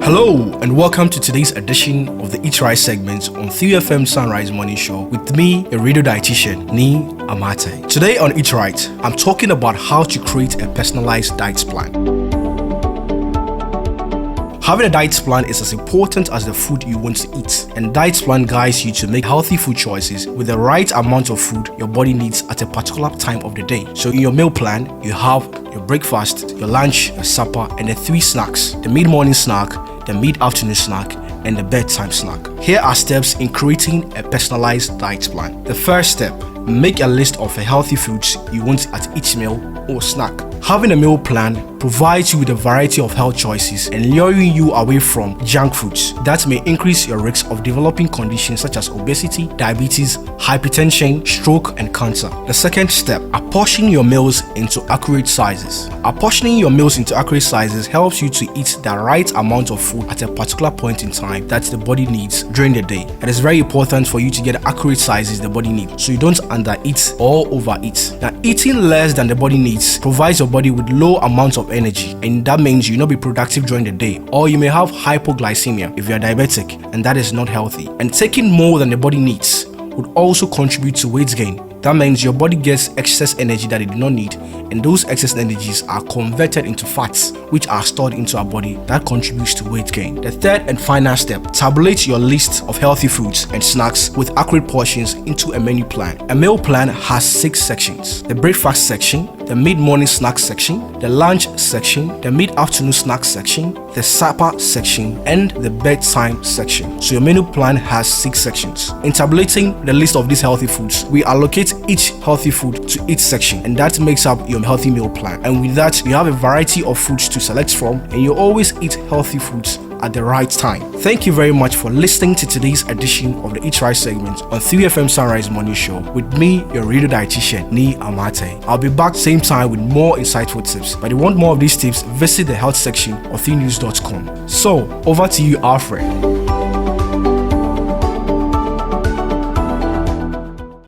Hello and welcome to today's edition of the Eat Right segment on 3FM Sunrise Morning Show with me, your radio dietitian, Nii. Today on Eat Right, I'm talking about how to create a personalized diet plan. Having a diet plan is as important as the food you want to eat, and diet plan guides you to make healthy food choices with the right amount of food your body needs at a particular time of the day. So in your meal plan, you have your breakfast, your lunch, your supper, and the 3 snacks: the mid-morning snack, the mid-afternoon snack, and the bedtime snack. Here are steps in creating a personalized diet plan. The first step: make a list of the healthy foods you want at each meal or snack. Having a meal plan provides you with a variety of health choices and luring you away from junk foods that may increase your risk of developing conditions such as obesity, diabetes, hypertension, stroke, and cancer. The second step: apportion your meals into accurate sizes. Apportioning your meals into accurate sizes helps you to eat the right amount of food at a particular point in time that the body needs during the day. It is very important for you to get accurate sizes the body needs so you don't undereat or overeat. Now, eating less than the body needs provides your body with low amounts of energy, and that means you will not be productive during the day, or you may have hypoglycemia if you are diabetic, and that is not healthy. And taking more than the body needs would also contribute to weight gain. That means your body gets excess energy that it did not need, and those excess energies are converted into fats, which are stored into our body. That contributes to weight gain. The third and final step: tabulate your list of healthy foods and snacks with accurate portions into a menu plan. A meal plan has 6 sections: the breakfast section, the mid-morning snack section, the lunch section, the mid-afternoon snack section, the supper section, and the bedtime section. So your menu plan has 6 sections. In tabulating the list of these healthy foods, we allocate each healthy food to each section, and that makes up your healthy meal plan. And with that, you have a variety of foods to select from, and you always eat healthy foods at the right time. Thank you very much for listening to today's edition of the Eat Right segment on 3FM Sunrise Morning Show with me, your radio dietitian, Nii. I'll be back same time with more insightful tips. But if you want more of these tips, visit the health section of 3news.com. So, over to you, Alfred.